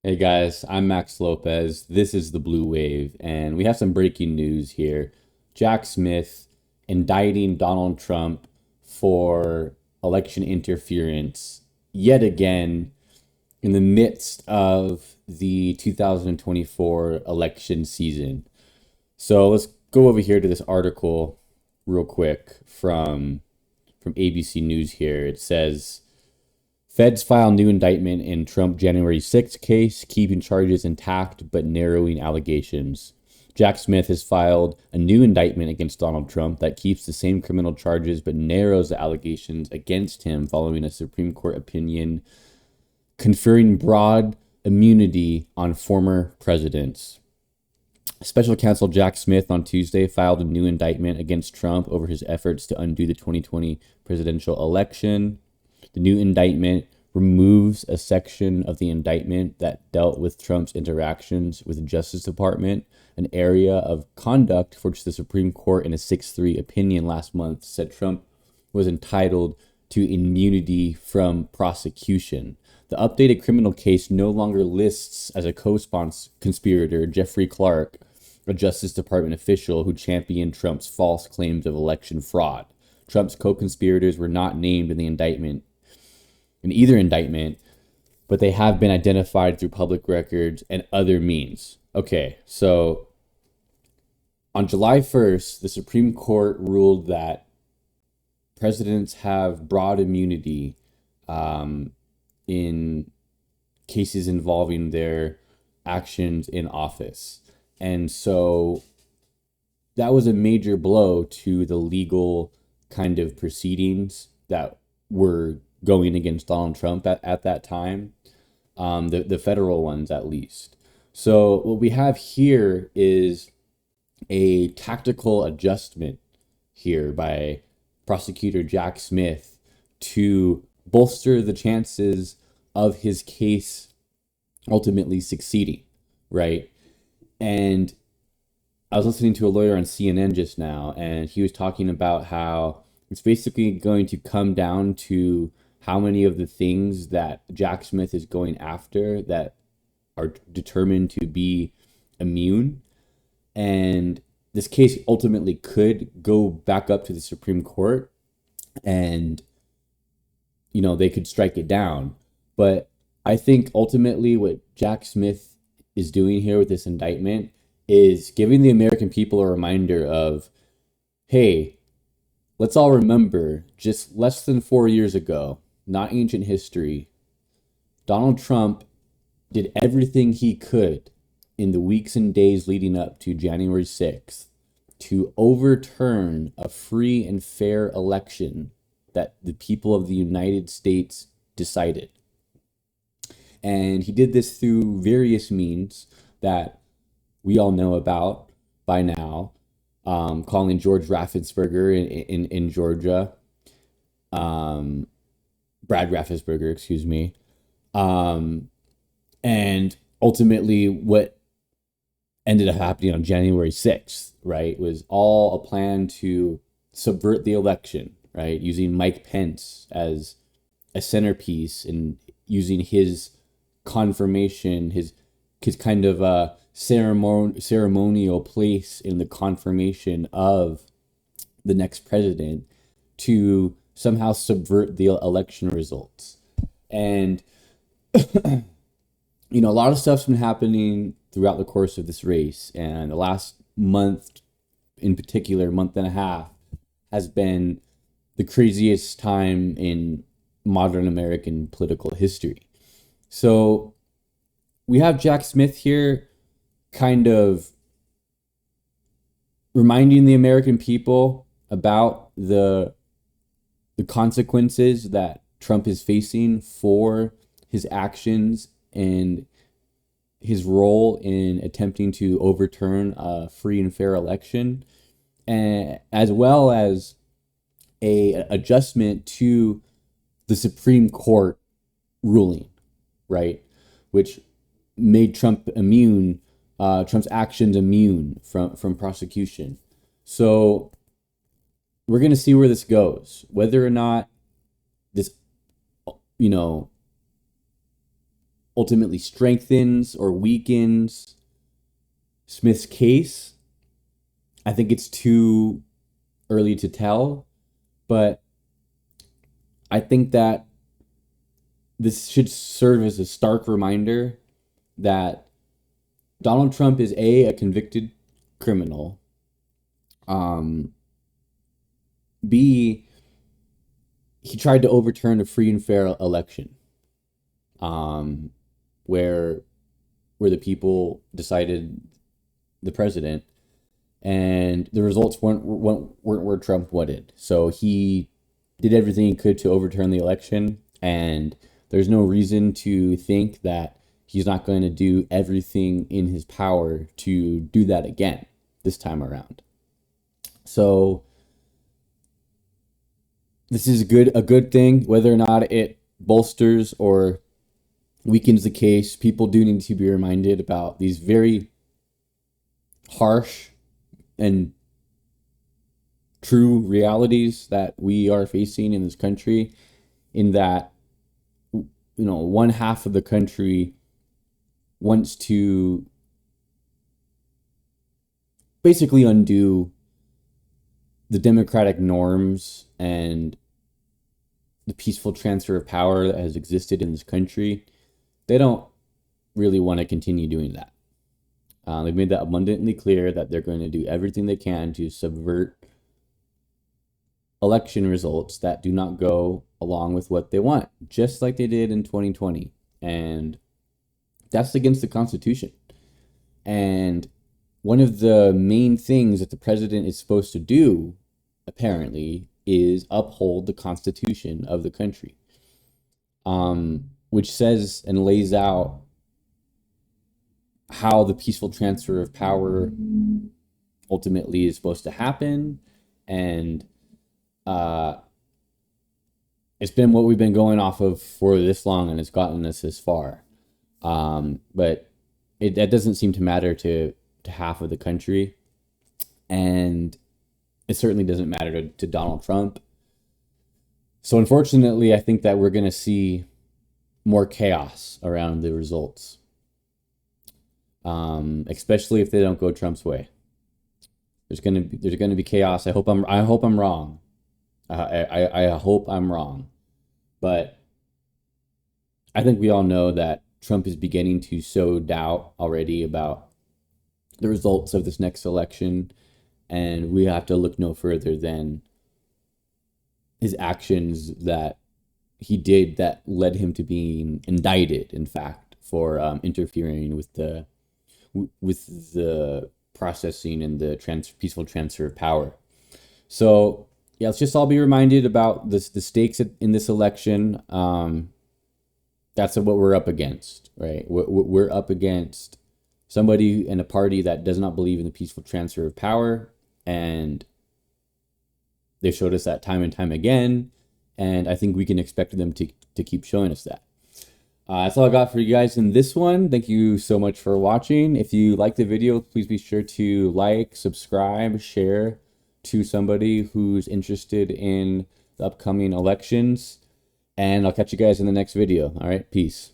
Hey guys, I'm Max Lopez. This is the Blue Wave, and we have some breaking news here. Jack Smith indicting Donald Trump for election interference yet again in the midst of the 2024 election season. So let's go over here to this article real quick from ABC News here. It says Feds file new indictment in Trump January 6th case, keeping charges intact but narrowing allegations. Jack Smith has filed a new indictment against Donald Trump that keeps the same criminal charges but narrows the allegations against him following a Supreme Court opinion conferring broad immunity on former presidents. Special counsel Jack Smith on Tuesday filed a new indictment against Trump over his efforts to undo the 2020 presidential election. The new indictment removes a section of the indictment that dealt with Trump's interactions with the Justice Department, an area of conduct for which the Supreme Court in a 6-3 opinion last month said Trump was entitled to immunity from prosecution. The updated criminal case no longer lists as a co-conspirator Jeffrey Clark, a Justice Department official who championed Trump's false claims of election fraud. Trump's co-conspirators were not named in either indictment, but they have been identified through public records and other means. Okay, so on July 1st, the Supreme Court ruled that presidents have broad immunity in cases involving their actions in office. And so that was a major blow to the legal kind of proceedings that were going against Donald Trump at that time, the federal ones at least. So what we have here is a tactical adjustment here by prosecutor Jack Smith to bolster the chances of his case ultimately succeeding, right? And I was listening to a lawyer on CNN just now, and he was talking about how it's basically going to come down to how many of the things that Jack Smith is going after that are determined to be immune. And this case ultimately could go back up to the Supreme Court and, they could strike it down. But I think ultimately what Jack Smith is doing here with this indictment is giving the American people a reminder of, hey, let's all remember just less than 4 years ago, not ancient history, Donald Trump did everything he could in the weeks and days leading up to January 6th to overturn a free and fair election that the people of the United States decided. And he did this through various means that we all know about by now, calling George Raffensperger in Georgia, Brad Raffensperger, excuse me. And ultimately what ended up happening on January 6th, right, was all a plan to subvert the election, right, using Mike Pence as a centerpiece and using his confirmation, his kind of ceremonial place in the confirmation of the next president to somehow subvert the election results. And a lot of stuff's been happening throughout the course of this race, and the last month in particular, month and a half, has been the craziest time in modern American political history. So we have Jack Smith here kind of reminding the American people about the consequences that Trump is facing for his actions and his role in attempting to overturn a free and fair election, and as well as a adjustment to the Supreme Court ruling, right, which made Trump immune, Trump's actions immune from prosecution. So we're going to see where this goes, whether or not this, ultimately strengthens or weakens Smith's case, I think it's too early to tell, but I think that this should serve as a stark reminder that Donald Trump is a convicted criminal. B, he tried to overturn a free and fair election, where the people decided the president, and the results weren't where Trump wanted. So he did everything he could to overturn the election, and there's no reason to think that he's not going to do everything in his power to do that again this time around. So this is a good thing. Whether or not it bolsters or weakens the case, people do need to be reminded about these very harsh and true realities that we are facing in this country, in that, one half of the country wants to basically undo the democratic norms and the peaceful transfer of power that has existed in this country. They don't really want to continue doing that. They've made that abundantly clear that they're going to do everything they can to subvert election results that do not go along with what they want, just like they did in 2020. And that's against the Constitution. And one of the main things that the president is supposed to do, apparently, is uphold the Constitution of the country, which says and lays out how the peaceful transfer of power ultimately is supposed to happen. And it's been what we've been going off of for this long, and it's gotten us this far. But that doesn't seem to matter to half of the country. And it certainly doesn't matter to Donald Trump. So unfortunately, I think that we're going to see more chaos around the results, especially if they don't go Trump's way. There's going to be chaos. I hope I'm wrong. I hope I'm wrong. But I think we all know that Trump is beginning to sow doubt already about the results of this next election, and we have to look no further than his actions that he did that led him to being indicted, in fact, for interfering with the processing and the peaceful transfer of power. So yeah, let's just all be reminded about the stakes in this election. That's what we're up against, right? We're up against somebody in a party that does not believe in the peaceful transfer of power, and they showed us that time and time again, and I think we can expect them to keep showing us that. That's all I got for you guys in this one. Thank you so much for watching. If you like the video, please be sure to like, subscribe, share to somebody who's interested in the upcoming elections, and I'll catch you guys in the next video. All right, peace.